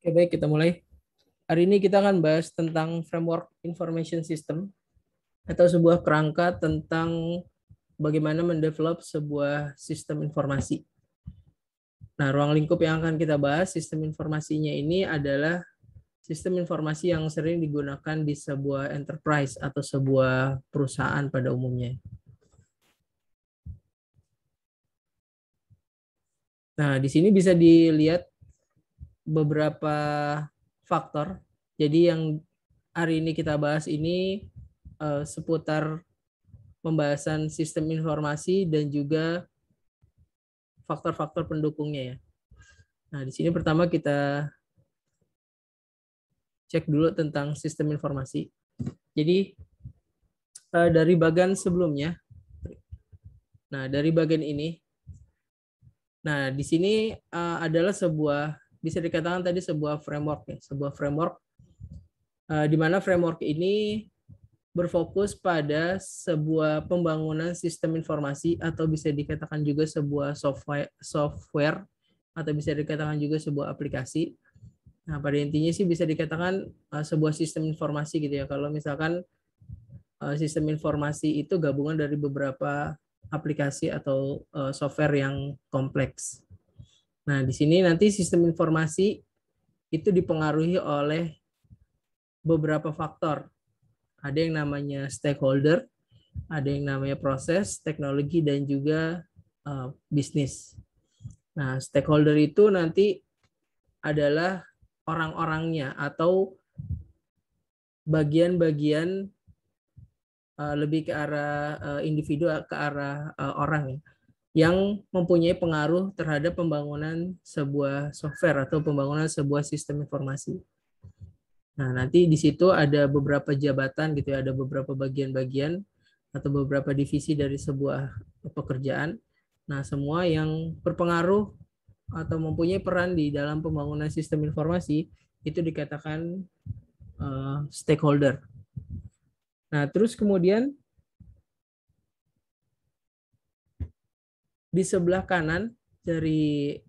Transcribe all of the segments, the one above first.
Oke, baik, kita mulai. Hari ini kita akan bahas tentang framework information system atau sebuah kerangka tentang bagaimana mendevelop sebuah sistem informasi. Nah, ruang lingkup yang akan kita bahas, sistem informasinya ini adalah sistem informasi yang sering digunakan di sebuah enterprise atau sebuah perusahaan pada umumnya. Nah, di sini bisa dilihat beberapa faktor. Jadi yang hari ini kita bahas ini seputar pembahasan sistem informasi dan juga faktor-faktor pendukungnya ya. Nah, di sini pertama kita cek dulu tentang sistem informasi. Jadi dari bagian sebelumnya, nah dari bagian ini, nah di sini adalah sebuah bisa dikatakan tadi sebuah framework ya, sebuah framework di mana framework ini berfokus pada sebuah pembangunan sistem informasi atau bisa dikatakan juga sebuah software atau bisa dikatakan juga sebuah aplikasi. Nah, pada intinya sih bisa dikatakan sebuah sistem informasi gitu ya. Kalau misalkan sistem informasi itu gabungan dari beberapa aplikasi atau software yang kompleks. Nah, di sini nanti sistem informasi itu dipengaruhi oleh beberapa faktor. Ada yang namanya stakeholder, ada yang namanya proses, teknologi, dan juga bisnis. Nah, stakeholder itu nanti adalah orang-orangnya atau bagian-bagian lebih ke arah individu, ke arah orang ya, yang mempunyai pengaruh terhadap pembangunan sebuah software atau pembangunan sebuah sistem informasi. Nah, nanti di situ ada beberapa jabatan gitu ya, ada beberapa bagian-bagian atau beberapa divisi dari sebuah pekerjaan. Nah, semua yang berpengaruh atau mempunyai peran di dalam pembangunan sistem informasi itu dikatakan stakeholder. Nah, terus kemudian di sebelah kanan dari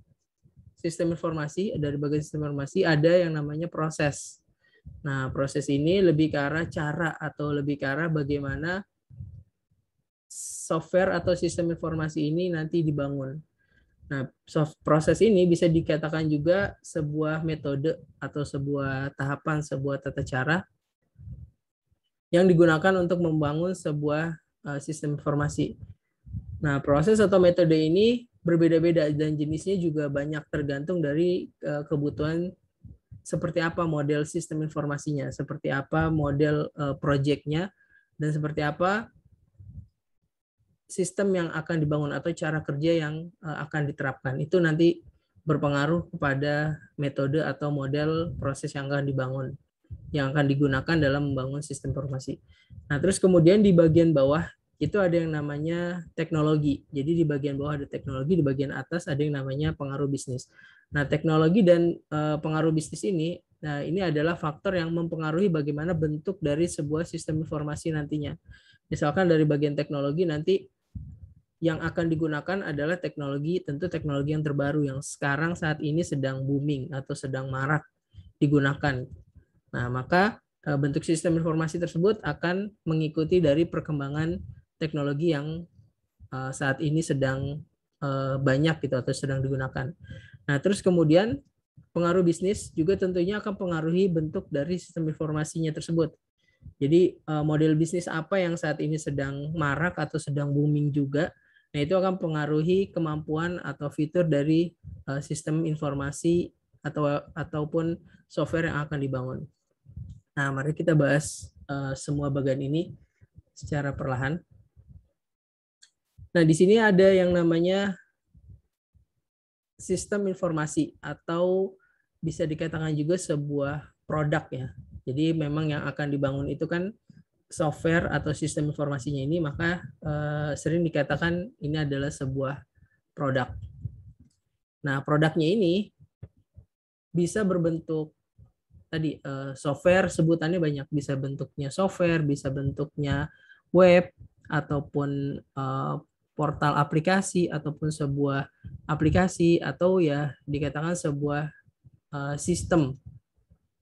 sistem informasi, dari bagian sistem informasi ada yang namanya proses. Nah, proses ini lebih ke arah cara atau lebih ke arah bagaimana software atau sistem informasi ini nanti dibangun. Nah, proses ini bisa dikatakan juga sebuah metode atau sebuah tahapan, sebuah tata cara yang digunakan untuk membangun sebuah sistem informasi. Nah, proses atau metode ini berbeda-beda dan jenisnya juga banyak tergantung dari kebutuhan seperti apa model sistem informasinya, seperti apa model project-nya, dan seperti apa sistem yang akan dibangun atau cara kerja yang akan diterapkan. Itu nanti berpengaruh kepada metode atau model proses yang akan dibangun, yang akan digunakan dalam membangun sistem informasi. Nah, terus kemudian di bagian bawah itu ada yang namanya teknologi. Jadi di bagian bawah ada teknologi, di bagian atas ada yang namanya pengaruh bisnis. Nah, teknologi dan pengaruh bisnis ini, nah ini adalah faktor yang mempengaruhi bagaimana bentuk dari sebuah sistem informasi nantinya. Misalkan dari bagian teknologi nanti yang akan digunakan adalah teknologi, tentu teknologi yang terbaru yang sekarang saat ini sedang booming atau sedang marak digunakan. Nah, maka bentuk sistem informasi tersebut akan mengikuti dari perkembangan teknologi yang saat ini sedang banyak gitu atau sedang digunakan. Nah, terus kemudian pengaruh bisnis juga tentunya akan pengaruhi bentuk dari sistem informasinya tersebut. Jadi model bisnis apa yang saat ini sedang marak atau sedang booming juga, nah itu akan pengaruhi kemampuan atau fitur dari sistem informasi ataupun software yang akan dibangun. Nah, mari kita bahas semua bagian ini secara perlahan. Nah, di sini ada yang namanya sistem informasi atau bisa dikatakan juga sebuah produk ya. Jadi memang yang akan dibangun itu kan software atau sistem informasinya ini, maka sering dikatakan ini adalah sebuah produk. Nah, produknya ini bisa berbentuk tadi software, sebutannya banyak, bisa bentuknya software, bisa bentuknya web ataupun portal aplikasi ataupun sebuah aplikasi atau ya dikatakan sebuah sistem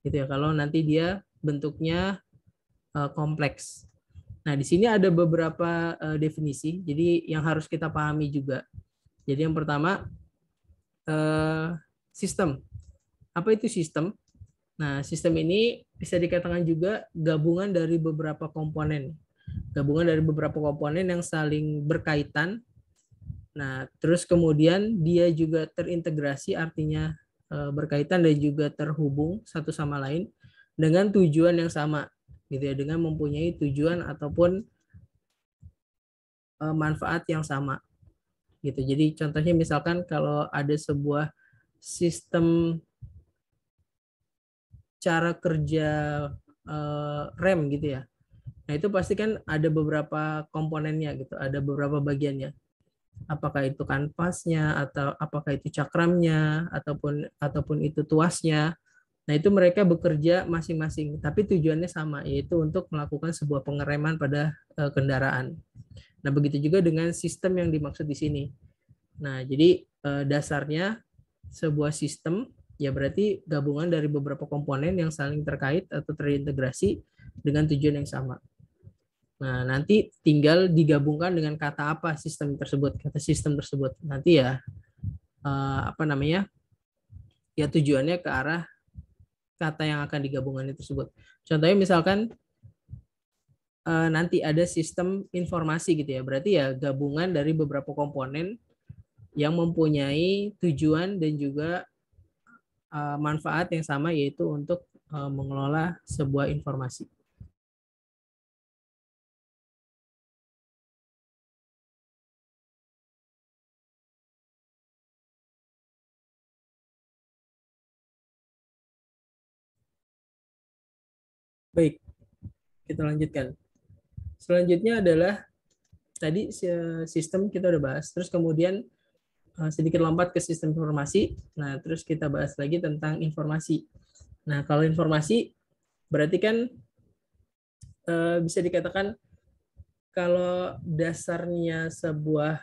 gitu ya, kalau nanti dia bentuknya kompleks. Nah, di sini ada beberapa definisi, jadi yang harus kita pahami juga. Jadi yang pertama, sistem. Apa itu sistem? Nah, sistem ini bisa dikatakan juga gabungan dari beberapa komponen. Gabungan dari beberapa komponen yang saling berkaitan. Nah, terus kemudian dia juga terintegrasi, artinya berkaitan dan juga terhubung satu sama lain dengan tujuan yang sama, gitu ya, dengan mempunyai tujuan ataupun manfaat yang sama, gitu. Jadi contohnya misalkan kalau ada sebuah sistem cara kerja rem gitu ya. Nah, itu pasti kan ada beberapa komponennya gitu, ada beberapa bagiannya. Apakah itu kanvasnya atau apakah itu cakramnya ataupun itu tuasnya. Nah, itu mereka bekerja masing-masing, tapi tujuannya sama, yaitu untuk melakukan sebuah pengereman pada kendaraan. Nah, begitu juga dengan sistem yang dimaksud di sini. Nah, jadi dasarnya sebuah sistem ya berarti gabungan dari beberapa komponen yang saling terkait atau terintegrasi dengan tujuan yang sama. Nah, nanti tinggal digabungkan dengan kata apa sistem tersebut, kata sistem tersebut. Nanti ya apa namanya? Ya tujuannya ke arah kata yang akan digabungkan tersebut. Contohnya misalkan nanti ada sistem informasi gitu ya. Berarti ya gabungan dari beberapa komponen yang mempunyai tujuan dan juga manfaat yang sama, yaitu untuk mengelola sebuah informasi. Baik, kita lanjutkan. Selanjutnya adalah tadi sistem kita udah bahas, terus kemudian sedikit lompat ke sistem informasi. Nah, terus kita bahas lagi tentang informasi. Nah, kalau informasi berarti kan bisa dikatakan kalau dasarnya sebuah,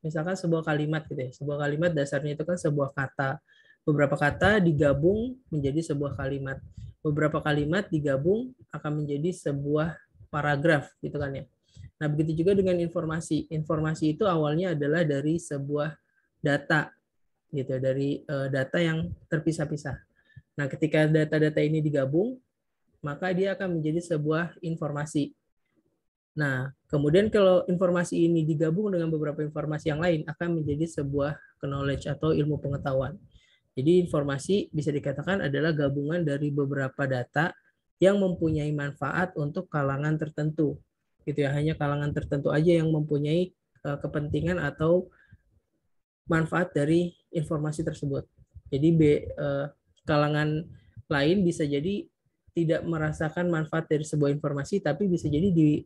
misalkan sebuah kalimat gitu ya, sebuah kalimat dasarnya itu kan sebuah kata. Beberapa kata digabung menjadi sebuah kalimat. Beberapa kalimat digabung akan menjadi sebuah paragraf gitu kan ya. Nah, begitu juga dengan informasi. Informasi itu awalnya adalah dari sebuah data gitu, dari data yang terpisah-pisah. Nah, ketika data-data ini digabung, maka dia akan menjadi sebuah informasi. Nah, kemudian kalau informasi ini digabung dengan beberapa informasi yang lain, akan menjadi sebuah knowledge atau ilmu pengetahuan. Jadi informasi bisa dikatakan adalah gabungan dari beberapa data yang mempunyai manfaat untuk kalangan tertentu. Gitu ya, hanya kalangan tertentu aja yang mempunyai kepentingan atau manfaat dari informasi tersebut. Jadi kalangan lain bisa jadi tidak merasakan manfaat dari sebuah informasi, tapi bisa jadi di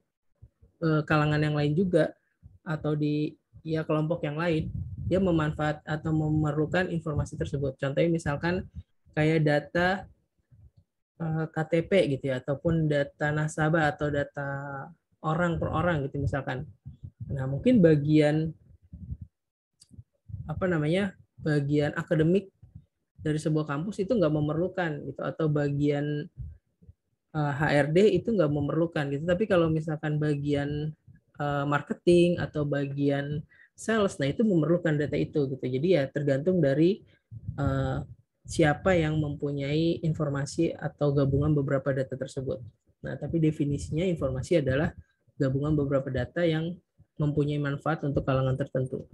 kalangan yang lain juga atau di ya kelompok yang lain dia memanfaat atau memerlukan informasi tersebut. Contohnya misalkan kayak data KTP gitu ya, ataupun data nasabah atau data orang per orang gitu misalkan. Nah, mungkin bagian apa namanya, bagian akademik dari sebuah kampus itu nggak memerlukan gitu, atau bagian HRD itu nggak memerlukan gitu. Tapi kalau misalkan bagian marketing atau bagian sales, nah itu memerlukan data itu gitu. Jadi ya tergantung dari siapa yang mempunyai informasi atau gabungan beberapa data tersebut. Nah, tapi definisinya informasi adalah gabungan beberapa data yang mempunyai manfaat untuk kalangan tertentu.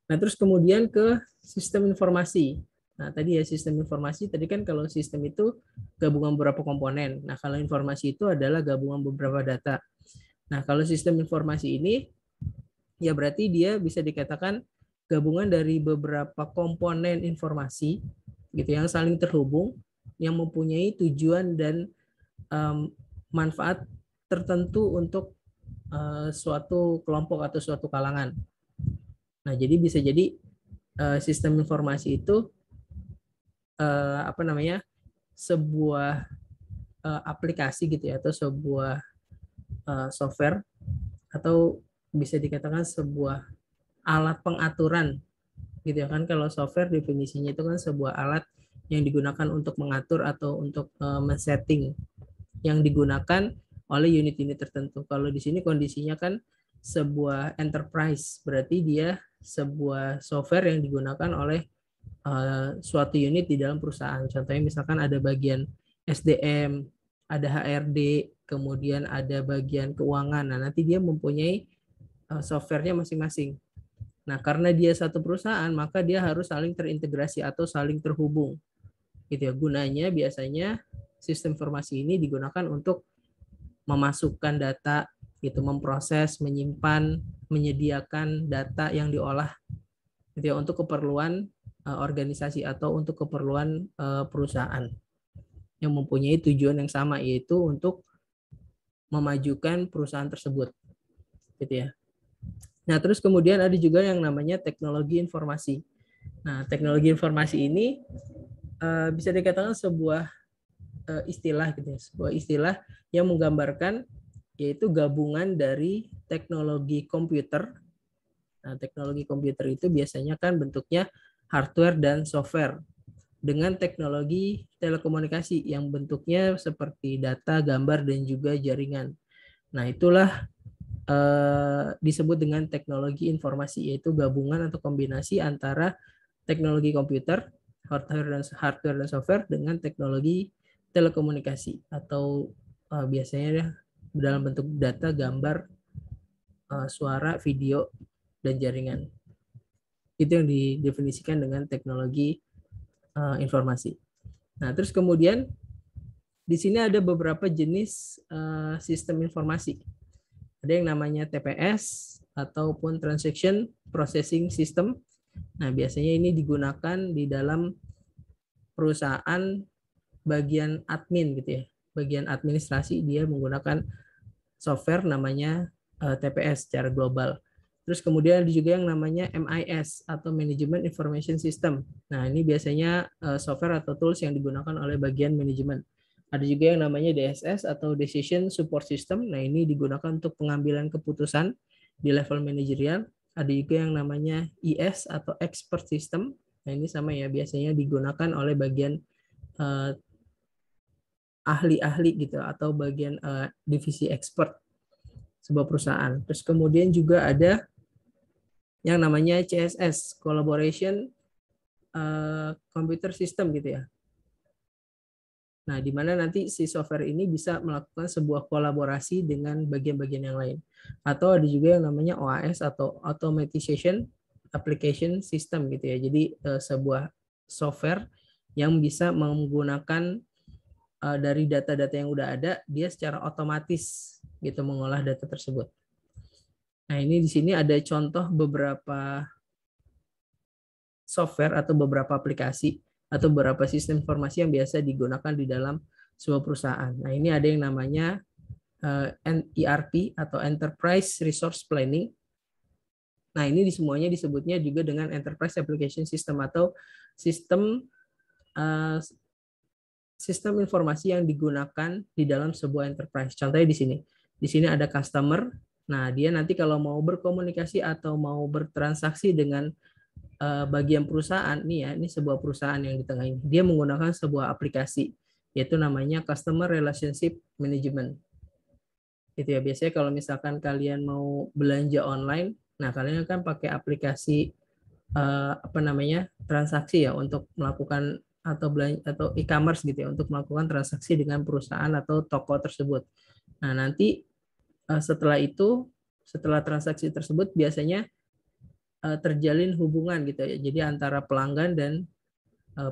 Nah, terus kemudian ke sistem informasi. Nah, tadi ya sistem informasi, tadi kan kalau sistem itu gabungan beberapa komponen. Nah, kalau informasi itu adalah gabungan beberapa data. Nah, kalau sistem informasi ini, ya berarti dia bisa dikatakan gabungan dari beberapa komponen informasi gitu yang saling terhubung, yang mempunyai tujuan dan manfaat tertentu untuk suatu kelompok atau suatu kalangan. Nah, jadi bisa jadi sistem informasi itu apa namanya, sebuah aplikasi gitu ya, atau sebuah software, atau bisa dikatakan sebuah alat pengaturan gitu ya kan. Kalau software definisinya itu kan sebuah alat yang digunakan untuk mengatur atau untuk men-setting yang digunakan oleh unit-unit tertentu. Kalau di sini kondisinya kan sebuah enterprise, berarti dia sebuah software yang digunakan oleh suatu unit di dalam perusahaan. Contohnya misalkan ada bagian SDM, ada HRD, kemudian ada bagian keuangan. Nah, nanti dia mempunyai softwarenya masing-masing. Nah, karena dia satu perusahaan, maka dia harus saling terintegrasi atau saling terhubung. Gitu ya. Gunanya biasanya sistem informasi ini digunakan untuk memasukkan data, gitu, memproses, menyimpan, menyediakan data yang diolah, gitu ya, untuk keperluan organisasi atau untuk keperluan perusahaan yang mempunyai tujuan yang sama, yaitu untuk memajukan perusahaan tersebut, gitu ya. Nah, terus kemudian ada juga yang namanya teknologi informasi. Nah, teknologi informasi ini bisa dikatakan sebuah istilah, gitu ya, sebuah istilah yang menggambarkan yaitu gabungan dari teknologi komputer. Nah, teknologi komputer itu biasanya kan bentuknya hardware dan software dengan teknologi telekomunikasi yang bentuknya seperti data, gambar, dan juga jaringan. Nah, itulah disebut dengan teknologi informasi, yaitu gabungan atau kombinasi antara teknologi komputer, hardware dan software dengan teknologi telekomunikasi atau biasanya dalam bentuk data, gambar, suara, video, dan jaringan. Itu yang didefinisikan dengan teknologi informasi. Nah, terus kemudian di sini ada beberapa jenis sistem informasi. Ada yang namanya TPS ataupun Transaction Processing System. Nah, biasanya ini digunakan di dalam perusahaan bagian admin, gitu ya. Bagian administrasi dia menggunakan software namanya TPS secara global. Terus kemudian ada juga yang namanya MIS atau Management Information System. Nah, ini biasanya software atau tools yang digunakan oleh bagian manajemen. Ada juga yang namanya DSS atau Decision Support System. Nah, ini digunakan untuk pengambilan keputusan di level manajerial. Ada juga yang namanya IS atau Expert System. Nah, ini sama ya, biasanya digunakan oleh bagian ahli-ahli gitu atau bagian divisi expert sebuah perusahaan. Terus kemudian juga ada yang namanya CSS, Collaboration Computer System, gitu ya. Nah, di mana nanti si software ini bisa melakukan sebuah kolaborasi dengan bagian-bagian yang lain. Atau ada juga yang namanya OAS atau Automatization Application System, gitu ya. Jadi sebuah software yang bisa menggunakan dari data-data yang udah ada, dia secara otomatis gitu mengolah data tersebut. Nah, ini di sini ada contoh beberapa software atau beberapa aplikasi atau beberapa sistem informasi yang biasa digunakan di dalam sebuah perusahaan. Nah, ini ada yang namanya ERP atau Enterprise Resource Planning. Nah, ini semuanya disebutnya juga dengan Enterprise Application System atau sistem informasi yang digunakan di dalam sebuah enterprise. Contohnya di sini. Di sini ada customer. Nah, dia nanti kalau mau berkomunikasi atau mau bertransaksi dengan bagian perusahaan, nih ya, ini sebuah perusahaan yang di tengah ini. Dia menggunakan sebuah aplikasi, yaitu namanya Customer Relationship Management. Gitu ya, biasanya kalau misalkan kalian mau belanja online, nah kalian kan pakai aplikasi transaksi ya untuk melakukan atau e-commerce gitu ya, untuk melakukan transaksi dengan perusahaan atau toko tersebut. Nah, nanti setelah transaksi tersebut biasanya terjalin hubungan gitu ya. Jadi antara pelanggan dan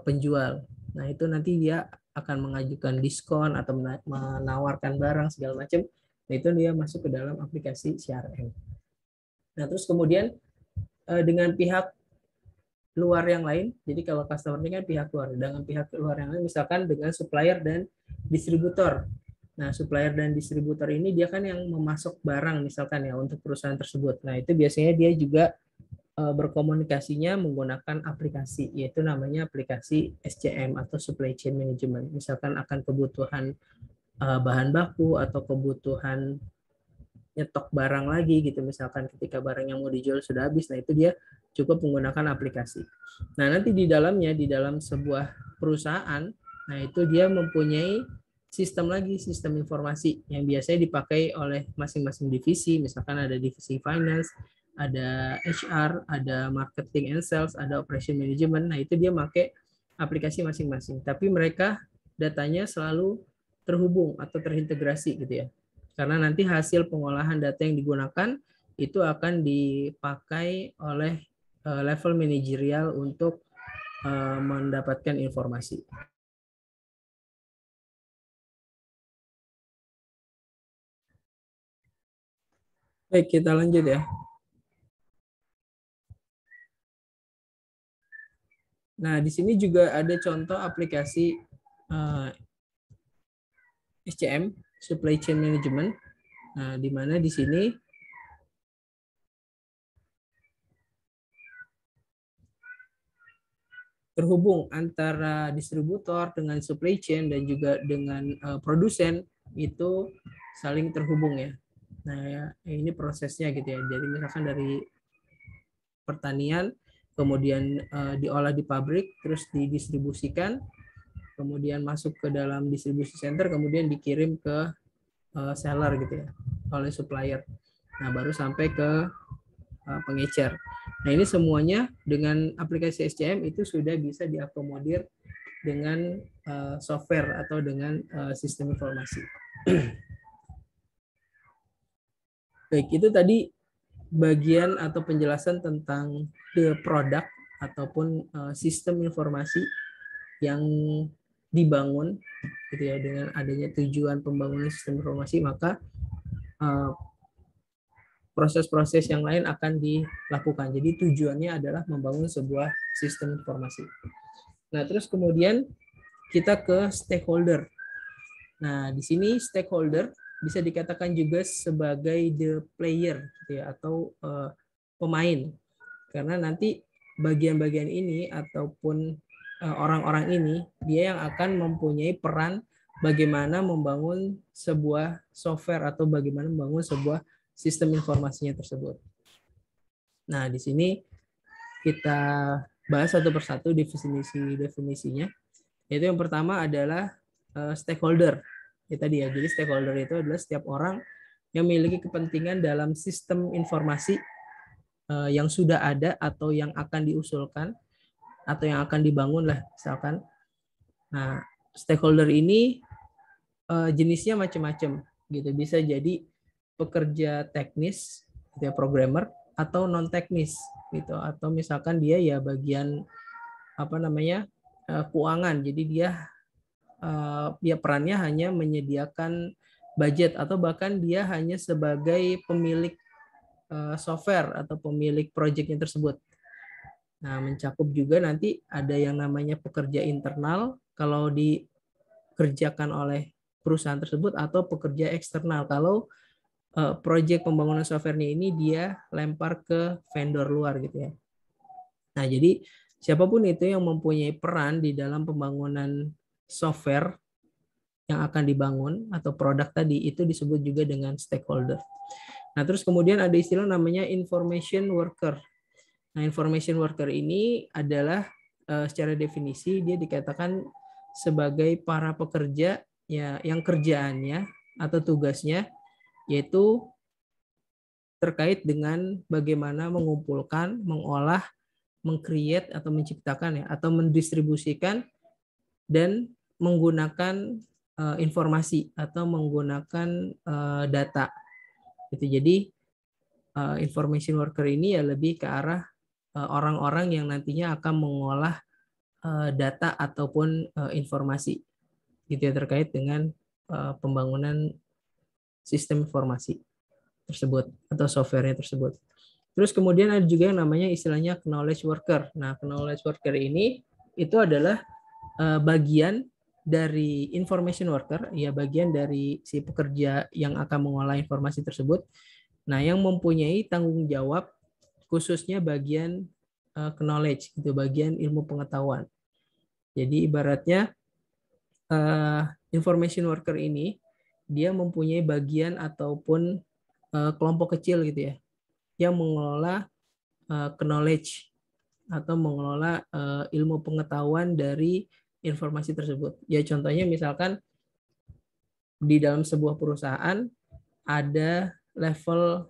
penjual. Nah, itu nanti dia akan mengajukan diskon atau menawarkan barang segala macam. Nah, itu dia masuk ke dalam aplikasi CRM. Nah, terus kemudian dengan pihak luar yang lain, jadi kalau customer ini kan pihak luar, dengan pihak luar yang lain misalkan dengan supplier dan distributor. Nah, supplier dan distributor ini dia kan yang memasok barang misalkan ya untuk perusahaan tersebut. Nah, itu biasanya dia juga berkomunikasinya menggunakan aplikasi, yaitu namanya aplikasi SCM atau Supply Chain Management. Misalkan akan kebutuhan bahan baku atau kebutuhan nyetok barang lagi gitu, misalkan ketika barang yang mau dijual sudah habis, nah itu dia cukup menggunakan aplikasi. Nah, nanti di dalamnya, di dalam sebuah perusahaan, nah itu dia mempunyai sistem lagi, sistem informasi yang biasanya dipakai oleh masing-masing divisi. Misalkan ada divisi finance, ada HR, ada marketing and sales, ada operation management. Nah itu dia pakai aplikasi masing-masing. Tapi mereka datanya selalu terhubung atau terintegrasi gitu ya. Karena nanti hasil pengolahan data yang digunakan itu akan dipakai oleh level manajerial untuk mendapatkan informasi. Baik, kita lanjut ya. Nah, di sini juga ada contoh aplikasi SCM, Supply Chain Management. Nah, di mana di sini terhubung antara distributor dengan supply chain dan juga dengan produsen itu saling terhubung ya. Nah, ya, ini prosesnya gitu ya. Jadi misalkan dari pertanian, kemudian diolah di pabrik, terus didistribusikan, kemudian masuk ke dalam distribusi center, kemudian dikirim ke seller gitu ya, oleh supplier. Nah, baru sampai ke pengecer. Nah, ini semuanya dengan aplikasi SCM itu sudah bisa diakomodir dengan software atau dengan sistem informasi. Baik, itu tadi bagian atau penjelasan tentang the product ataupun sistem informasi yang dibangun gitu ya. Dengan adanya tujuan pembangunan sistem informasi, maka proses-proses yang lain akan dilakukan. Jadi tujuannya adalah membangun sebuah sistem informasi. Nah, terus kemudian kita ke stakeholder. Nah, di sini stakeholder bisa dikatakan juga sebagai the player gitu ya, atau pemain. Karena nanti bagian-bagian ini ataupun orang-orang ini dia yang akan mempunyai peran bagaimana membangun sebuah software atau bagaimana membangun sebuah sistem informasinya tersebut. Nah, di sini kita bahas satu persatu definisinya. Yaitu yang pertama adalah stakeholder. Ya tadi ya. Jadi stakeholder itu adalah setiap orang yang memiliki kepentingan dalam sistem informasi yang sudah ada atau yang akan diusulkan atau yang akan dibangun lah misalkan. Nah, stakeholder ini jenisnya macam-macam gitu. Bisa jadi pekerja teknis, gitu ya, programmer, atau non teknis gitu, atau misalkan dia ya bagian keuangan. Jadi dia perannya hanya menyediakan budget atau bahkan dia hanya sebagai pemilik software atau pemilik proyeknya tersebut. Nah, mencakup juga nanti ada yang namanya pekerja internal kalau dikerjakan oleh perusahaan tersebut, atau pekerja eksternal kalau proyek pembangunan softwarenya ini dia lempar ke vendor luar gitu ya. Nah, jadi siapapun itu yang mempunyai peran di dalam pembangunan software yang akan dibangun atau produk tadi itu disebut juga dengan stakeholder. Nah, terus kemudian ada istilah namanya information worker. Nah, information worker ini adalah secara definisi dia dikatakan sebagai para pekerja ya yang kerjaannya atau tugasnya yaitu terkait dengan bagaimana mengumpulkan, mengolah, meng-create atau menciptakan ya atau mendistribusikan dan menggunakan informasi atau menggunakan data. Gitu. Jadi information worker ini ya lebih ke arah orang-orang yang nantinya akan mengolah data ataupun informasi gitu ya terkait dengan pembangunan sistem informasi tersebut atau softwarenya tersebut. Terus kemudian ada juga yang namanya istilahnya knowledge worker. Nah, knowledge worker ini itu adalah bagian dari information worker, ya bagian dari si pekerja yang akan mengolah informasi tersebut. Nah, yang mempunyai tanggung jawab khususnya bagian knowledge, itu bagian ilmu pengetahuan. Jadi ibaratnya information worker ini dia mempunyai bagian ataupun kelompok kecil gitu ya yang mengelola knowledge atau mengelola ilmu pengetahuan dari informasi tersebut. Ya contohnya misalkan di dalam sebuah perusahaan ada level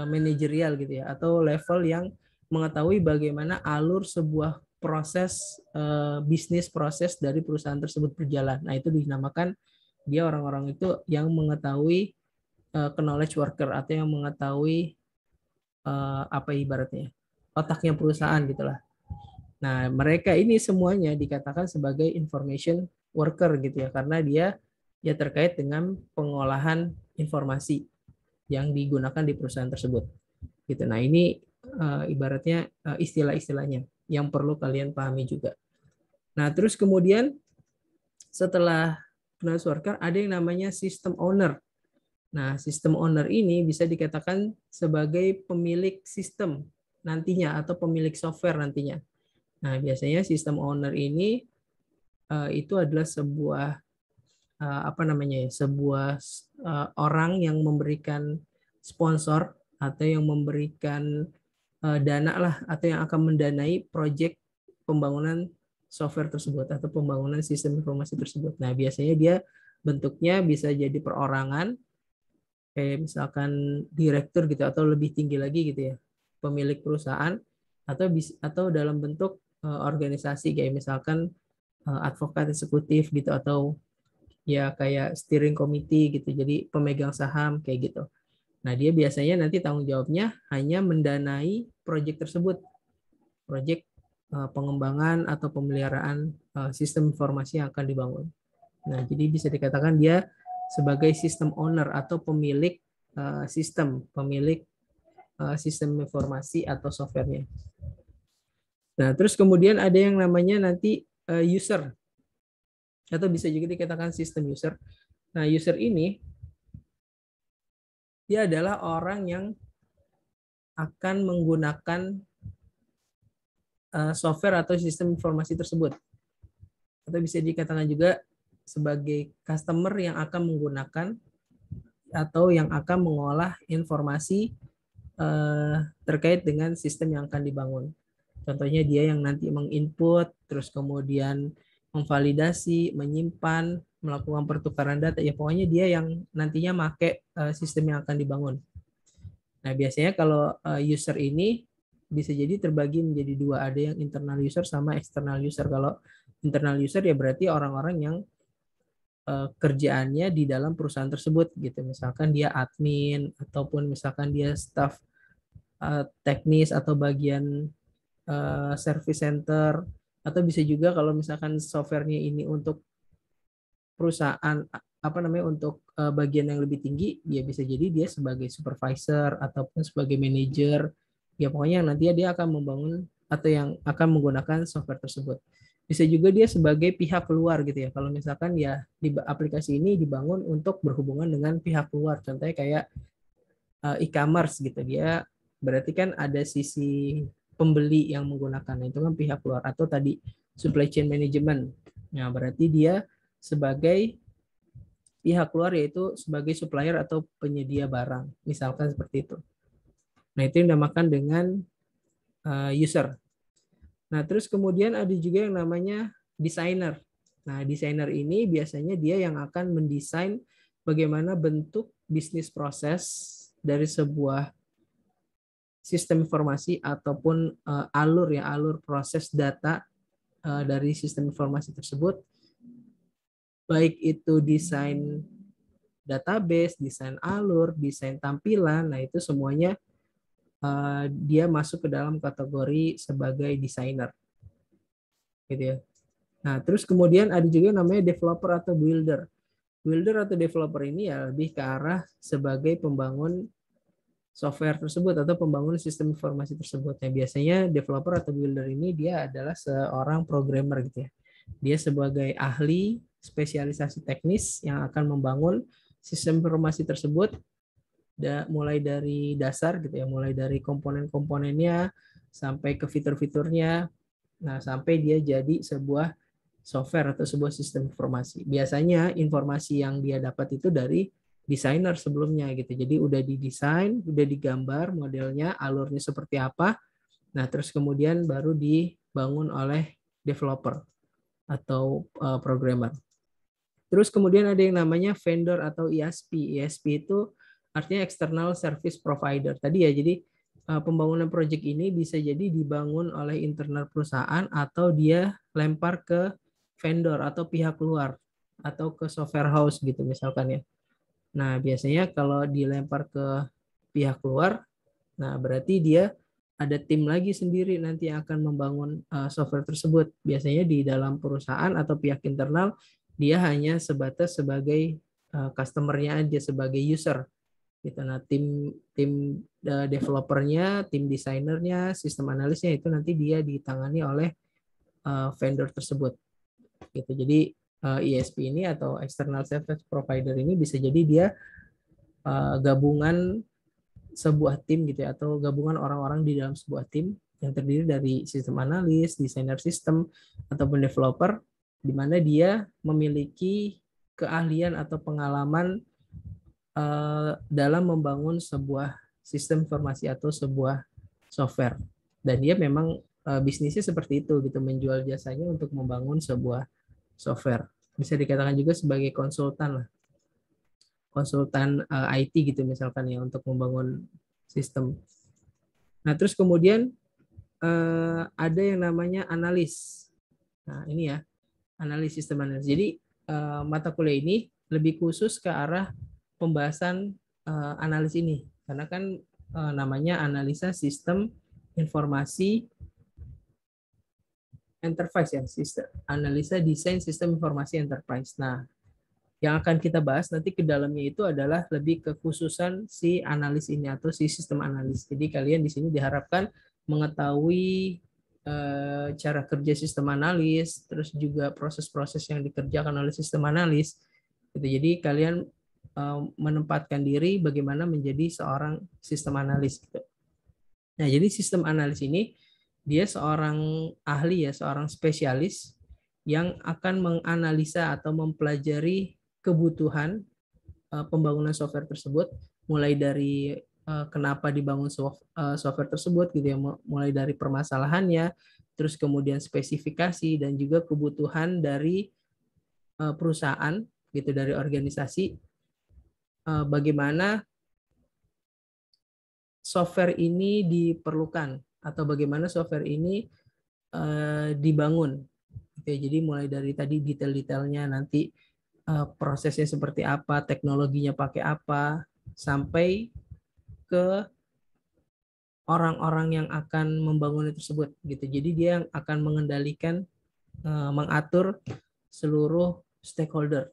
manajerial gitu ya, atau level yang mengetahui bagaimana alur sebuah proses bisnis proses dari perusahaan tersebut berjalan. Nah, itu dinamakan dia orang-orang itu yang mengetahui knowledge worker, atau yang mengetahui apa ibaratnya otaknya perusahaan gitulah. Nah, mereka ini semuanya dikatakan sebagai information worker gitu ya, karena dia ya terkait dengan pengolahan informasi yang digunakan di perusahaan tersebut. Gitu. Nah, ini ibaratnya istilah-istilahnya yang perlu kalian pahami juga. Nah, terus kemudian setelah knowledge worker ada yang namanya system owner. Nah, system owner ini bisa dikatakan sebagai pemilik sistem nantinya atau pemilik software nantinya. Nah, biasanya system owner ini itu adalah sebuah apa namanya ya, sebuah orang yang memberikan sponsor atau yang memberikan dana lah, atau yang akan mendanai proyek pembangunan software tersebut atau pembangunan sistem informasi tersebut. Nah, biasanya dia bentuknya bisa jadi perorangan, kayak misalkan direktur gitu, atau lebih tinggi lagi gitu ya, pemilik perusahaan, atau dalam bentuk organisasi kayak misalkan advokat eksekutif gitu, atau ya kayak steering committee gitu, jadi pemegang saham kayak gitu. Nah, dia biasanya nanti tanggung jawabnya hanya mendanai proyek tersebut, proyek pengembangan atau pemeliharaan sistem informasi yang akan dibangun. Nah, jadi bisa dikatakan dia sebagai sistem owner atau pemilik sistem, pemilik sistem informasi atau softwarenya. Nah, terus kemudian ada yang namanya nanti user, atau bisa juga dikatakan sistem user. Nah, user ini dia adalah orang yang akan menggunakan software atau sistem informasi tersebut. Atau bisa dikatakan juga sebagai customer yang akan menggunakan atau yang akan mengolah informasi terkait dengan sistem yang akan dibangun. Contohnya dia yang nanti menginput, terus kemudian memvalidasi, menyimpan, melakukan pertukaran data. Ya pokoknya dia yang nantinya make sistem yang akan dibangun. Nah, biasanya kalau user ini bisa jadi terbagi menjadi dua, ada yang internal user sama external user. Kalau internal user ya berarti orang-orang yang kerjaannya di dalam perusahaan tersebut gitu. Misalkan dia admin, ataupun misalkan dia staff teknis atau bagian service center, atau bisa juga kalau misalkan softwarenya ini untuk perusahaan apa namanya, untuk bagian yang lebih tinggi, ya bisa jadi dia sebagai supervisor ataupun sebagai manajer. Ya pokoknya nanti dia akan membangun atau yang akan menggunakan software tersebut. Bisa juga dia sebagai pihak luar gitu ya. Kalau misalkan ya di aplikasi ini dibangun untuk berhubungan dengan pihak luar. Contohnya kayak e-commerce gitu. Dia berarti kan ada sisi pembeli yang menggunakan, itu kan pihak luar. Atau tadi supply chain management. Nah, berarti dia sebagai pihak luar, yaitu sebagai supplier atau penyedia barang. Misalkan seperti itu. Nah, itu yang dinamakan dengan user. Nah, terus kemudian ada juga yang namanya designer. Nah, designer ini biasanya dia yang akan mendesain bagaimana bentuk bisnis proses dari sebuah sistem informasi ataupun alur proses data dari sistem informasi tersebut. Baik itu desain database, desain alur, desain tampilan, nah itu semuanya dia masuk ke dalam kategori sebagai desainer, gitu ya. Nah, terus kemudian ada juga namanya developer atau builder. Builder atau developer ini ya lebih ke arah sebagai pembangun software tersebut atau pembangun sistem informasi tersebut. Nah, biasanya developer atau builder ini dia adalah seorang programmer gitu ya. Dia sebagai ahli spesialisasi teknis yang akan membangun sistem informasi tersebut mulai dari dasar gitu ya, mulai dari komponen-komponennya sampai ke fitur-fiturnya. Nah, sampai dia jadi sebuah software atau sebuah sistem informasi. Biasanya informasi yang dia dapat itu dari desainer sebelumnya gitu. Jadi udah didesain, udah digambar modelnya, alurnya seperti apa. Nah, terus kemudian baru dibangun oleh developer atau programmer. Terus kemudian ada yang namanya vendor atau ESP. ESP itu artinya external service provider. Tadi ya, jadi pembangunan proyek ini bisa jadi dibangun oleh internal perusahaan atau dia lempar ke vendor atau pihak luar atau ke software house gitu misalkan ya. Nah, biasanya kalau dilempar ke pihak luar, nah berarti dia ada tim lagi sendiri nanti yang akan membangun software tersebut. Biasanya di dalam perusahaan atau pihak internal dia hanya sebatas sebagai customer-nya aja, sebagai user. Gitu. Nah, tim developernya, tim desainernya, sistem analisnya itu nanti dia ditangani oleh vendor tersebut. Gitu. Jadi ESP ini atau external service provider ini bisa jadi dia gabungan sebuah tim gitu ya, atau gabungan orang-orang di dalam sebuah tim yang terdiri dari sistem analis, desainer sistem, ataupun developer, di mana dia memiliki keahlian atau pengalaman dalam membangun sebuah sistem informasi atau sebuah software. Dan dia memang bisnisnya seperti itu gitu, menjual jasanya untuk membangun sebuah software. Bisa dikatakan juga sebagai konsultan lah. Konsultan IT gitu misalkan ya, untuk membangun sistem. Nah, terus kemudian ada yang namanya analis. Nah, ini ya, analis sistem analis. Jadi mata kuliah ini lebih khusus ke arah pembahasan analis ini, karena kan namanya analisa sistem informasi enterprise ya, sistem analisa desain sistem informasi enterprise. Nah, yang akan kita bahas nanti ke dalamnya itu adalah lebih kekhususan si analis ini atau si sistem analis. Jadi kalian di sini diharapkan mengetahui cara kerja sistem analis, terus juga proses-proses yang dikerjakan oleh sistem analis. Gitu. Jadi kalian menempatkan diri bagaimana menjadi seorang sistem analis. Gitu. Nah, jadi sistem analis ini dia seorang ahli ya, seorang spesialis yang akan menganalisa atau mempelajari kebutuhan pembangunan software tersebut, mulai dari kenapa dibangun software tersebut gitu ya, mulai dari permasalahannya, terus kemudian spesifikasi dan juga kebutuhan dari perusahaan gitu, dari organisasi, bagaimana software ini diperlukan atau bagaimana software ini dibangun. Jadi mulai dari tadi detail-detailnya, nanti prosesnya seperti apa, teknologinya pakai apa, sampai ke orang-orang yang akan membangun tersebut gitu. Jadi dia yang akan mengendalikan, mengatur seluruh stakeholder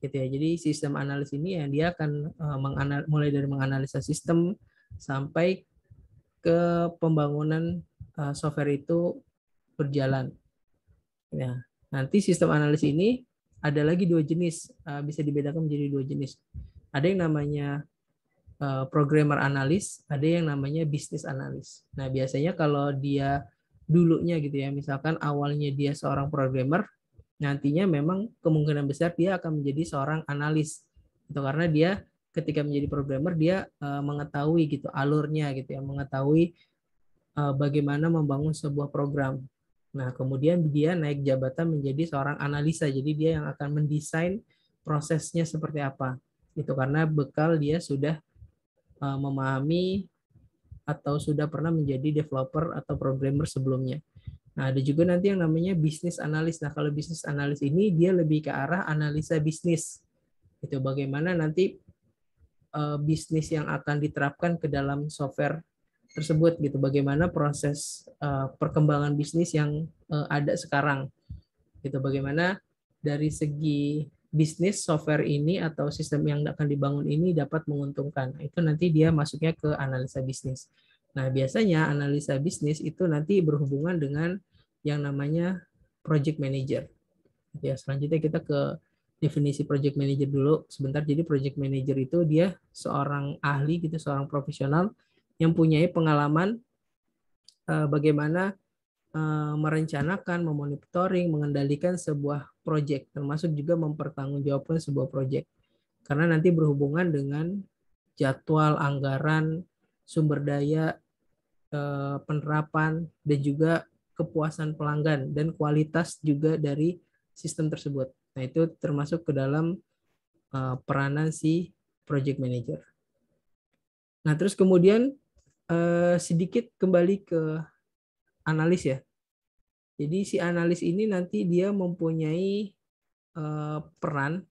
gitu ya. Jadi sistem analis ini ya dia akan mulai dari menganalisa sistem sampai ke pembangunan software itu berjalan. Ya, nanti sistem analis ini ada lagi dua jenis, bisa dibedakan menjadi dua jenis. Ada yang namanya programmer analis, ada yang namanya business analis. Nah, biasanya kalau dia dulunya gitu ya, misalkan awalnya dia seorang programmer, nantinya memang kemungkinan besar dia akan menjadi seorang analis. Itu karena dia ketika menjadi programmer dia mengetahui gitu alurnya gitu ya, mengetahui bagaimana membangun sebuah program. Nah, kemudian dia naik jabatan menjadi seorang analisa. Jadi dia yang akan mendesain prosesnya seperti apa. Itu karena bekal dia sudah memahami atau sudah pernah menjadi developer atau programmer sebelumnya. Nah, ada juga nanti yang namanya bisnis analis. Nah, kalau bisnis analis ini dia lebih ke arah analisa bisnis. Itu bagaimana nanti bisnis yang akan diterapkan ke dalam software tersebut gitu. Bagaimana proses perkembangan bisnis yang ada sekarang. Gitu. Bagaimana dari segi bisnis software ini atau sistem yang akan dibangun ini dapat menguntungkan. Itu nanti dia masuknya ke analisa bisnis. Nah, biasanya analisa bisnis itu nanti berhubungan dengan yang namanya project manager. Ya, selanjutnya kita ke definisi project manager dulu sebentar. Jadi project manager itu dia seorang ahli gitu, seorang profesional yang punya pengalaman bagaimana merencanakan, memonitoring, mengendalikan sebuah proyek, termasuk juga mempertanggungjawabkan sebuah proyek. Karena nanti berhubungan dengan jadwal, anggaran, sumber daya, penerapan, dan juga kepuasan pelanggan dan kualitas juga dari sistem tersebut. Nah, itu termasuk ke dalam peranan si project manager. Nah, terus kemudian sedikit kembali ke analis ya. Jadi si analis ini nanti dia mempunyai peran.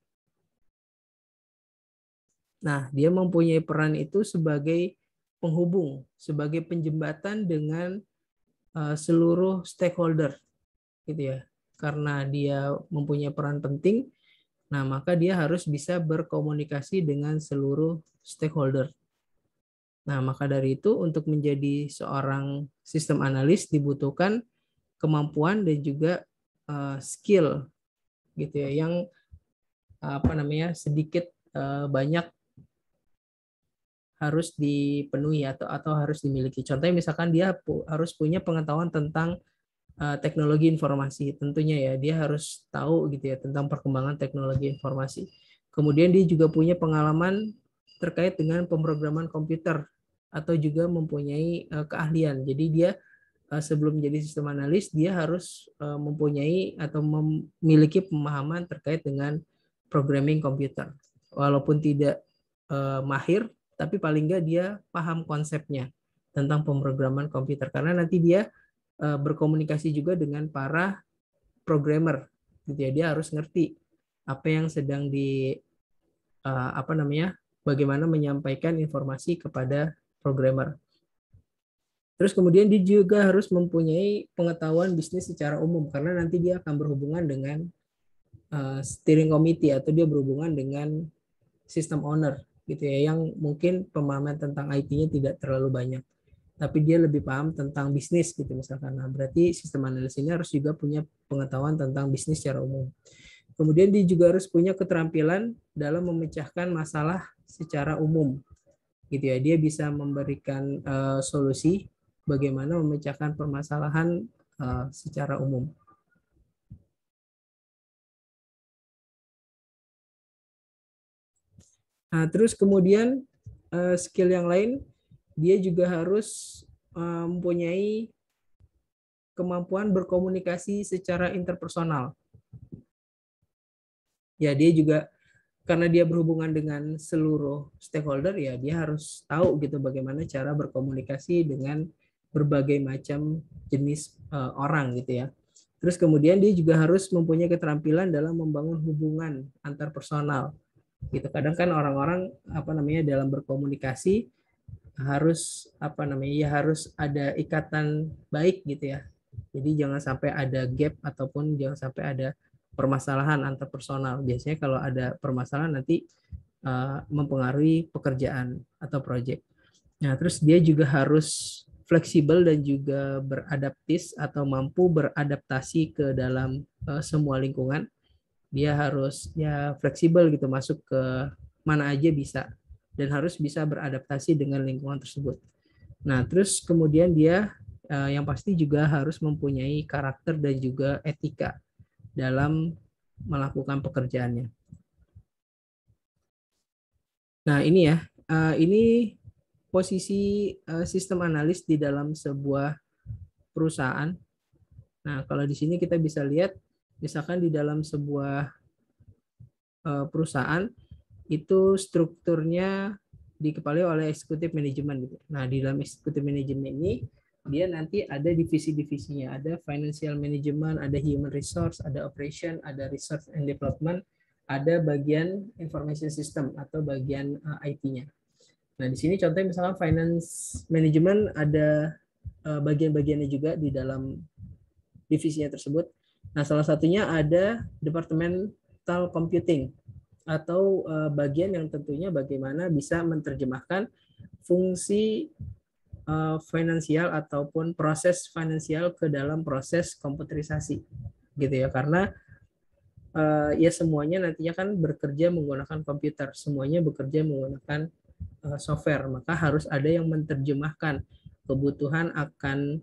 Nah, dia mempunyai peran itu sebagai penghubung, sebagai penjembatan dengan seluruh stakeholder, gitu ya. Karena dia mempunyai peran penting, nah maka dia harus bisa berkomunikasi dengan seluruh stakeholder. Nah, maka dari itu untuk menjadi seorang sistem analis dibutuhkan kemampuan dan juga skill, gitu ya, yang sedikit banyak harus dipenuhi atau harus dimiliki. Contohnya misalkan dia harus punya pengetahuan tentang teknologi informasi, tentunya ya dia harus tahu gitu ya tentang perkembangan teknologi informasi. Kemudian dia juga punya pengalaman terkait dengan pemrograman komputer atau juga mempunyai keahlian. Jadi dia sebelum menjadi sistem analis dia harus mempunyai atau memiliki pemahaman terkait dengan programming komputer. Walaupun tidak mahir, tapi paling nggak dia paham konsepnya tentang pemrograman komputer, karena nanti dia berkomunikasi juga dengan para programmer, gitu ya. Dia harus ngerti apa yang sedang bagaimana menyampaikan informasi kepada programmer. Terus kemudian dia juga harus mempunyai pengetahuan bisnis secara umum, karena nanti dia akan berhubungan dengan steering committee atau dia berhubungan dengan system owner, gitu ya, yang mungkin pemahaman tentang IT-nya tidak terlalu banyak, tapi dia lebih paham tentang bisnis, gitu misalkan. Nah, berarti sistem analis ini harus juga punya pengetahuan tentang bisnis secara umum. Kemudian dia juga harus punya keterampilan dalam memecahkan masalah secara umum, gitu ya. Dia bisa memberikan solusi bagaimana memecahkan permasalahan secara umum. Nah, terus kemudian skill yang lain, dia juga harus mempunyai kemampuan berkomunikasi secara interpersonal. Ya, dia juga karena dia berhubungan dengan seluruh stakeholder, ya dia harus tahu gitu bagaimana cara berkomunikasi dengan berbagai macam jenis orang, gitu ya. Terus kemudian dia juga harus mempunyai keterampilan dalam membangun hubungan antar personal, gitu. Kadang kan orang-orang dalam berkomunikasi harus harus ada ikatan baik, gitu ya. Jadi jangan sampai ada gap ataupun jangan sampai ada permasalahan antar personal. Biasanya kalau ada permasalahan nanti mempengaruhi pekerjaan atau proyek. Nah, terus dia juga harus fleksibel dan juga beradaptis atau mampu beradaptasi ke dalam semua lingkungan. Dia harus ya fleksibel gitu, masuk ke mana aja bisa dan harus bisa beradaptasi dengan lingkungan tersebut. Nah, terus kemudian dia yang pasti juga harus mempunyai karakter dan juga etika dalam melakukan pekerjaannya. Nah, ini ya, ini posisi sistem analis di dalam sebuah perusahaan. Nah, kalau di sini kita bisa lihat, misalkan di dalam sebuah perusahaan itu strukturnya dikepalai oleh eksekutif manajemen, gitu. Nah, di dalam eksekutif manajemen ini dia nanti ada divisi-divisinya, ada financial management, ada human resource, ada operation, ada research and development, ada bagian information system atau bagian IT-nya. Nah, di sini contohnya misalkan finance management ada bagian-bagiannya juga di dalam divisinya tersebut. Nah, salah satunya ada departmental computing atau bagian yang tentunya bagaimana bisa menerjemahkan fungsi finansial ataupun proses finansial ke dalam proses komputerisasi, gitu ya. Karena ya semuanya nantinya kan bekerja menggunakan komputer, semuanya bekerja menggunakan software, maka harus ada yang menerjemahkan kebutuhan akan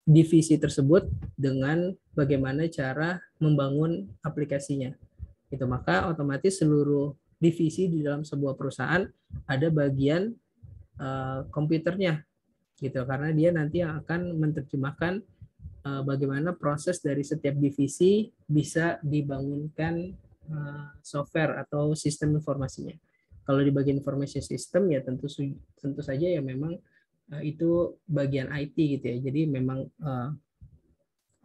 divisi tersebut dengan bagaimana cara membangun aplikasinya. Itu maka otomatis seluruh divisi di dalam sebuah perusahaan ada bagian komputernya. gitu, karena dia nanti yang akan menerjemahkan bagaimana proses dari setiap divisi bisa dibangunkan software atau sistem informasinya. Kalau di bagian information system ya tentu saja ya memang itu bagian IT gitu ya. Jadi memang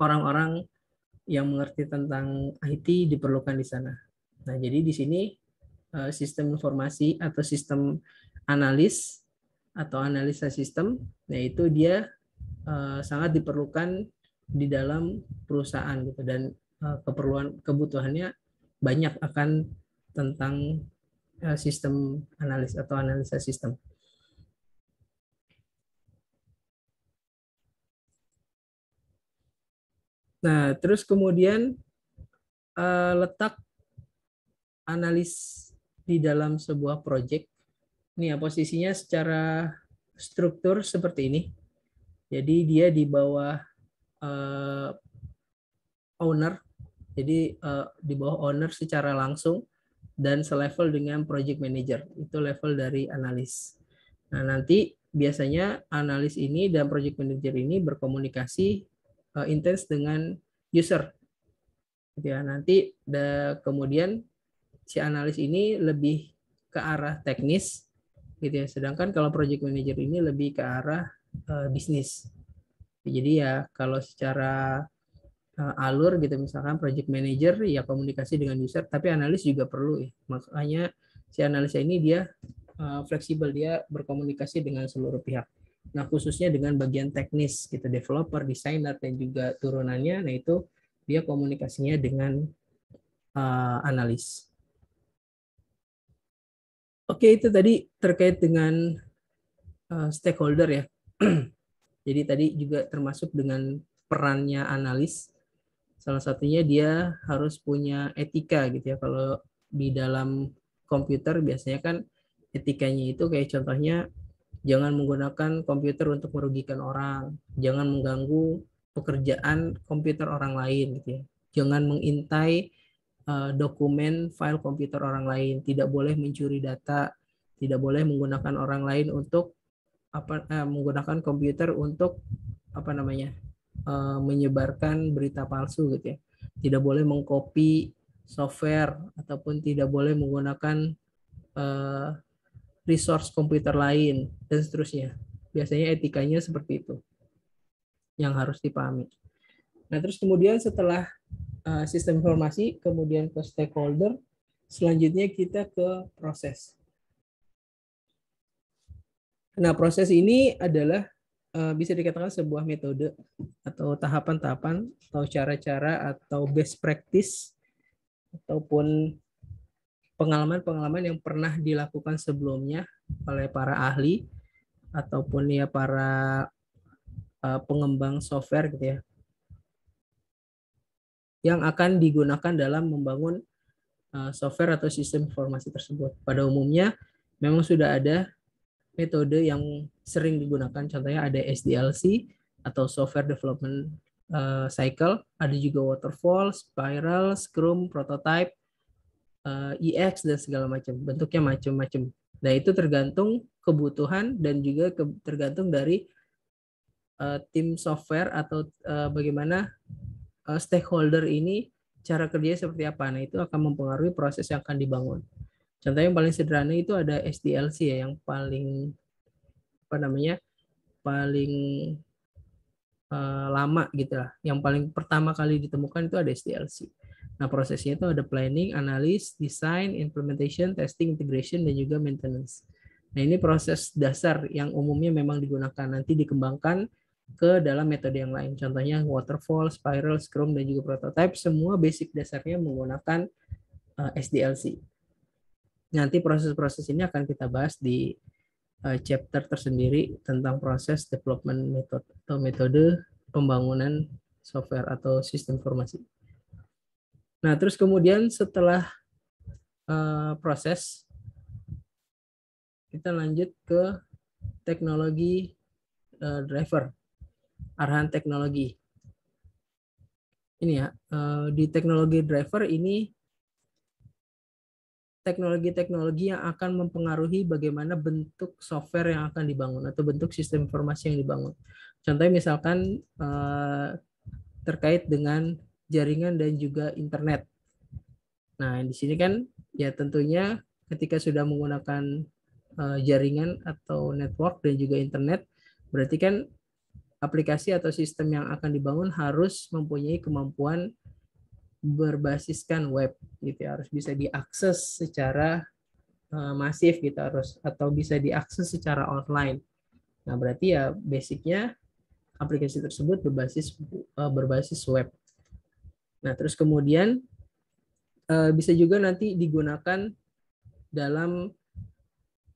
orang-orang yang mengerti tentang IT diperlukan di sana. Nah, jadi di sini sistem informasi atau sistem analis atau analisa sistem, yaitu dia sangat diperlukan di dalam perusahaan gitu, dan kebutuhannya banyak akan tentang sistem analis atau analisa sistem. Nah, terus kemudian letak analis di dalam sebuah project. Ini ya posisinya secara struktur seperti ini. Jadi dia di bawah owner, jadi di bawah owner secara langsung dan selevel dengan project manager. Itu level dari analis. Nah, nanti biasanya analis ini dan project manager ini berkomunikasi intens dengan user. Ya, nanti kemudian si analis ini lebih ke arah teknis gitu ya. Sedangkan kalau project manager ini lebih ke arah bisnis. Jadi ya kalau secara alur gitu, misalkan project manager ya komunikasi dengan user, tapi analis juga perlu ya. Makanya si analis ini dia fleksibel, dia berkomunikasi dengan seluruh pihak. Nah, khususnya dengan bagian teknis gitu, developer, desainer dan juga turunannya, nah itu dia komunikasinya dengan analis. Oke, itu tadi terkait dengan stakeholder ya. Jadi tadi juga termasuk dengan perannya analis. Salah satunya dia harus punya etika gitu ya. Kalau di dalam komputer biasanya kan etikanya itu kayak contohnya jangan menggunakan komputer untuk merugikan orang, jangan mengganggu pekerjaan komputer orang lain gitu ya. Jangan mengintai dokumen file komputer orang lain, tidak boleh mencuri data, tidak boleh menggunakan orang lain untuk menggunakan komputer untuk menyebarkan berita palsu gitu ya. Tidak boleh mengcopy software ataupun tidak boleh menggunakan resource komputer lain dan seterusnya. Biasanya etikanya seperti itu yang harus dipahami. Nah, terus kemudian setelah sistem informasi, kemudian ke stakeholder, selanjutnya kita ke proses. Nah, proses ini adalah bisa dikatakan sebuah metode atau tahapan-tahapan atau cara-cara atau best practice ataupun pengalaman-pengalaman yang pernah dilakukan sebelumnya oleh para ahli ataupun ya para pengembang software gitu ya, yang akan digunakan dalam membangun software atau sistem informasi tersebut. Pada umumnya memang sudah ada metode yang sering digunakan, contohnya ada SDLC atau Software Development Cycle, ada juga Waterfall, Spiral, Scrum, Prototype, EX, dan segala macam. Bentuknya macam-macam. Nah, itu tergantung kebutuhan dan juga tergantung dari tim software atau bagaimana stakeholder ini cara kerjanya seperti apa. Nah, itu akan mempengaruhi proses yang akan dibangun. Contoh yang paling sederhana itu ada SDLC ya, yang paling paling lama gitu lah. Yang paling pertama kali ditemukan itu ada SDLC. Nah, prosesnya itu ada planning, analis, design, implementation, testing, integration, dan juga maintenance. Nah, ini proses dasar yang umumnya memang digunakan, nanti dikembangkan ke dalam metode yang lain. Contohnya waterfall, spiral, scrum, dan juga prototype, semua basic dasarnya menggunakan SDLC. Nanti proses-proses ini akan kita bahas di chapter tersendiri tentang proses development method atau metode pembangunan software atau sistem informasi. Nah, terus kemudian setelah proses, kita lanjut ke teknologi driver, arahan teknologi. Ini ya, di teknologi driver ini teknologi-teknologi yang akan mempengaruhi bagaimana bentuk software yang akan dibangun atau bentuk sistem informasi yang dibangun. Contohnya misalkan terkait dengan jaringan dan juga internet. Nah, di sini kan ya tentunya ketika sudah menggunakan jaringan atau network dan juga internet, berarti kan aplikasi atau sistem yang akan dibangun harus mempunyai kemampuan berbasiskan web gitu ya, harus bisa diakses secara masif gitu, harus atau bisa diakses secara online. Nah, berarti ya basicnya aplikasi tersebut berbasis web. Nah, terus kemudian bisa juga nanti digunakan dalam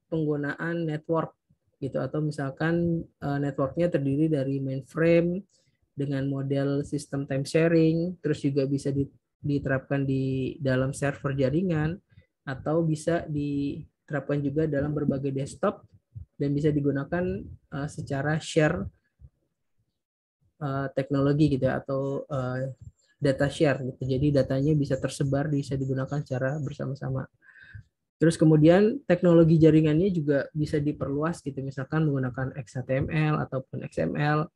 penggunaan network gitu, atau misalkan networknya terdiri dari mainframe dengan model sistem time sharing, terus juga bisa diterapkan di dalam server jaringan, atau bisa diterapkan juga dalam berbagai desktop dan bisa digunakan secara share teknologi gitu ya, atau data share gitu. Jadi datanya bisa tersebar, bisa digunakan secara bersama-sama. Terus kemudian teknologi jaringannya juga bisa diperluas gitu, misalkan menggunakan XHTML ataupun XML.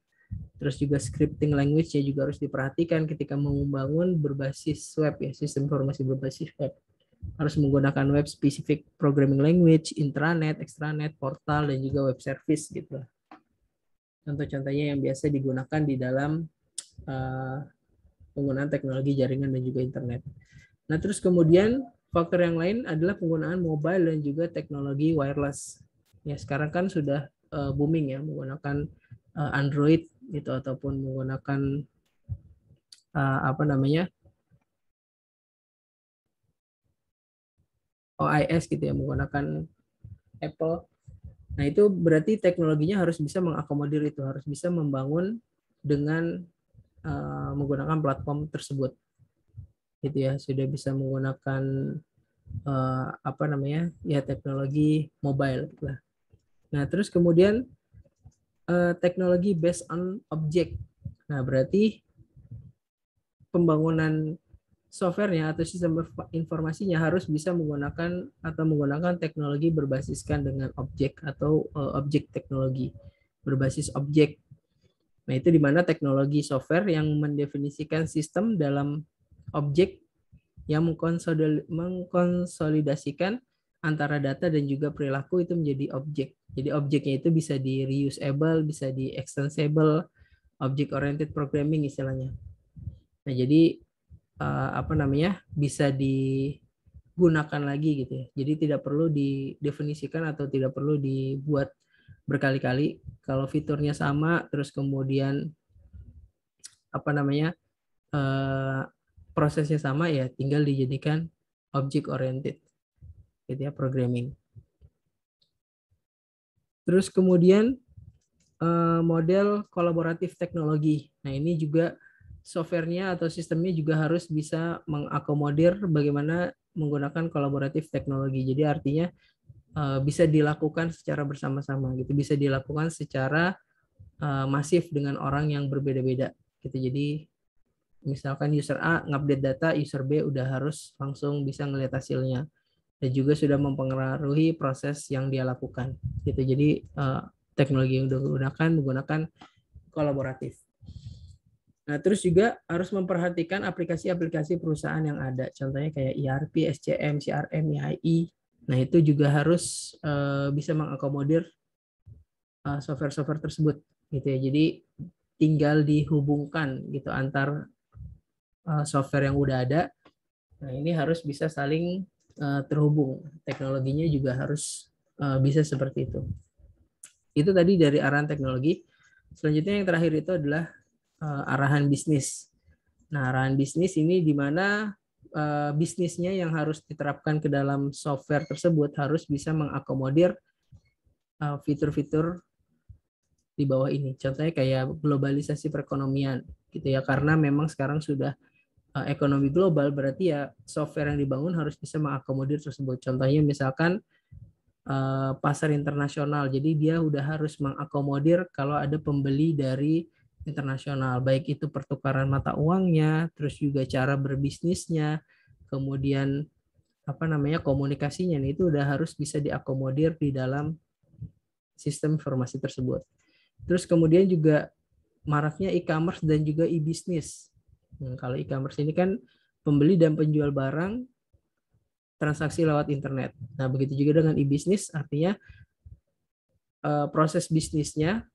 Terus juga scripting language-nya juga harus diperhatikan ketika membangun berbasis web ya, sistem informasi berbasis web. Harus menggunakan web specific programming language, intranet, extranet, portal, dan juga web service gitu. Contoh-contohnya yang biasa digunakan di dalam penggunaan teknologi jaringan dan juga internet. Nah, terus kemudian faktor yang lain adalah penggunaan mobile dan juga teknologi wireless. Ya, sekarang kan sudah booming ya menggunakan Android gitu, ataupun menggunakan apa namanya OIS gitu ya, menggunakan Apple. Nah, itu berarti teknologinya harus bisa mengakomodir itu, harus bisa membangun dengan menggunakan platform tersebut. Gitu ya, sudah bisa menggunakan apa namanya? Ya, teknologi mobile gitu lah. Nah, terus kemudian teknologi based on object. Nah, berarti pembangunan softwarenya atau sistem informasinya harus bisa menggunakan teknologi berbasiskan dengan objek atau objek teknologi berbasis objek. Nah, itu di mana teknologi software yang mendefinisikan sistem dalam objek yang mengkonsolidasikan antara data dan juga perilaku itu menjadi objek. Jadi objeknya itu bisa di reusable, bisa di extensible, object oriented programming istilahnya. Nah, jadi apa namanya, bisa digunakan lagi gitu ya. Jadi tidak perlu didefinisikan atau tidak perlu dibuat berkali-kali. Kalau fiturnya sama, terus kemudian apa namanya prosesnya sama, ya tinggal dijadikan object oriented gitu ya, programming. Terus kemudian model kolaboratif teknologi. Nah, ini juga softwarenya atau sistemnya juga harus bisa mengakomodir bagaimana menggunakan kolaboratif teknologi. Jadi artinya bisa dilakukan secara bersama-sama gitu, bisa dilakukan secara masif dengan orang yang berbeda-beda gitu. Jadi misalkan user A ngupdate data, user B udah harus langsung bisa ngelihat hasilnya dan juga sudah mempengaruhi proses yang dia lakukan gitu. Jadi teknologi yang digunakan menggunakan kolaboratif. Nah, terus juga harus memperhatikan aplikasi-aplikasi perusahaan yang ada. Contohnya kayak ERP, SCM, CRM, EII. Nah, itu juga harus bisa mengakomodir software-software tersebut gitu ya. Jadi tinggal dihubungkan gitu antar software yang udah ada. Nah, ini harus bisa saling terhubung. Teknologinya juga harus bisa seperti itu. Itu tadi dari arahan teknologi. Selanjutnya yang terakhir itu adalah arahan bisnis. Nah, arahan bisnis ini di mana bisnisnya yang harus diterapkan ke dalam software tersebut harus bisa mengakomodir fitur-fitur di bawah ini. Contohnya kayak globalisasi perekonomian gitu ya, karena memang sekarang sudah ekonomi global, berarti ya software yang dibangun harus bisa mengakomodir tersebut. Contohnya misalkan pasar internasional, jadi dia udah harus mengakomodir kalau ada pembeli dari internasional, baik itu pertukaran mata uangnya, terus juga cara berbisnisnya, kemudian komunikasinya nih itu udah harus bisa diakomodir di dalam sistem informasi tersebut. Terus kemudian juga maraknya e-commerce dan juga e-business. Kalau e-commerce ini kan pembeli dan penjual barang transaksi lewat internet. Nah, begitu juga dengan e-business, artinya proses bisnisnya,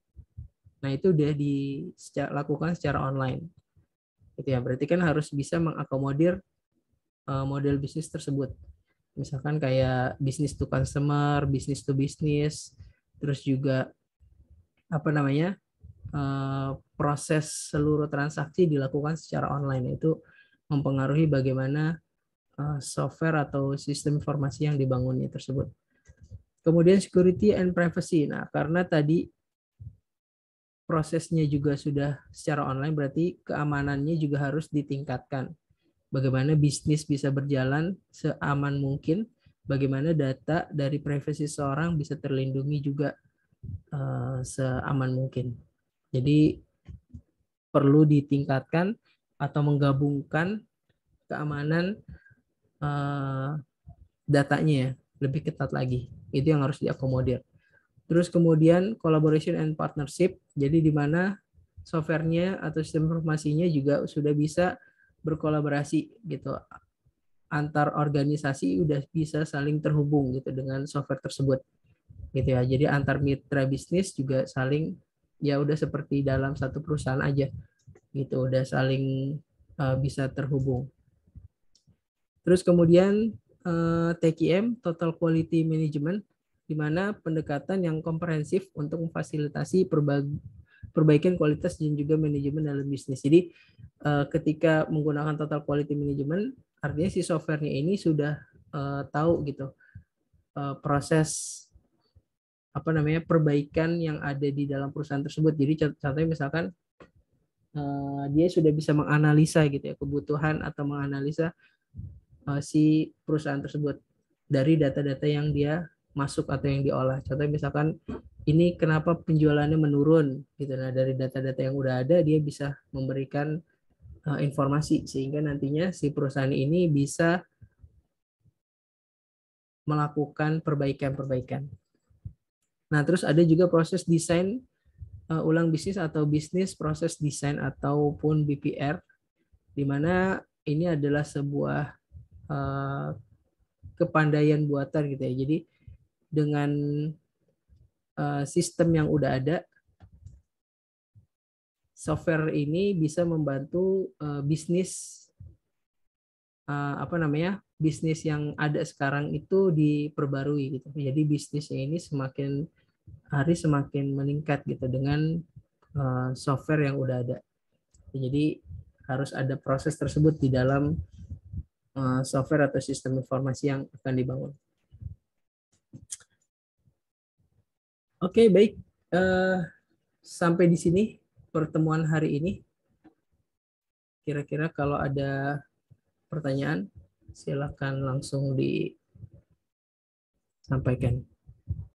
nah itu udah dilakukan secara online. Gitu ya, berarti kan harus bisa mengakomodir model bisnis tersebut. Misalkan kayak business to consumer, business to business, terus juga proses seluruh transaksi dilakukan secara online. Itu mempengaruhi bagaimana software atau sistem informasi yang dibangunnya tersebut. Kemudian security and privacy. Nah, karena tadi prosesnya juga sudah secara online, berarti keamanannya juga harus ditingkatkan. Bagaimana bisnis bisa berjalan seaman mungkin, bagaimana data dari privasi seorang bisa terlindungi juga seaman mungkin. Jadi perlu ditingkatkan atau menggabungkan keamanan datanya ya, lebih ketat lagi. Itu yang harus diakomodir. Terus kemudian collaboration and partnership, jadi di mana softwarenya atau sistem informasinya juga sudah bisa berkolaborasi gitu. Antar organisasi udah bisa saling terhubung gitu dengan software tersebut. Gitu ya. Jadi antar mitra bisnis juga saling ya udah seperti dalam satu perusahaan aja. Gitu, udah saling bisa terhubung. Terus kemudian TQM, Total Quality Management, di mana pendekatan yang komprehensif untuk memfasilitasi perbaikan kualitas dan juga manajemen dalam bisnis. Jadi ketika menggunakan Total Quality Management, artinya si softwarenya ini sudah tahu gitu proses perbaikan yang ada di dalam perusahaan tersebut. Jadi contohnya misalkan dia sudah bisa menganalisa gitu ya kebutuhan atau menganalisa si perusahaan tersebut dari data-data yang dia masuk atau yang diolah. Contohnya misalkan ini kenapa penjualannya menurun gitu. Nah, dari data-data yang udah ada dia bisa memberikan informasi sehingga nantinya si perusahaan ini bisa melakukan perbaikan-perbaikan. Nah, terus ada juga proses desain ulang bisnis atau bisnis proses desain ataupun BPR, di mana ini adalah sebuah kepandaian buatan gitu ya. Jadi dengan sistem yang udah ada, software ini bisa membantu bisnis bisnis yang ada sekarang itu diperbarui gitu. Jadi bisnisnya ini semakin hari semakin meningkat gitu dengan software yang udah ada. Jadi harus ada proses tersebut di dalam software atau sistem informasi yang akan dibangun. Oke, baik. Sampai di sini pertemuan hari ini. Kira-kira kalau ada pertanyaan, silakan langsung disampaikan.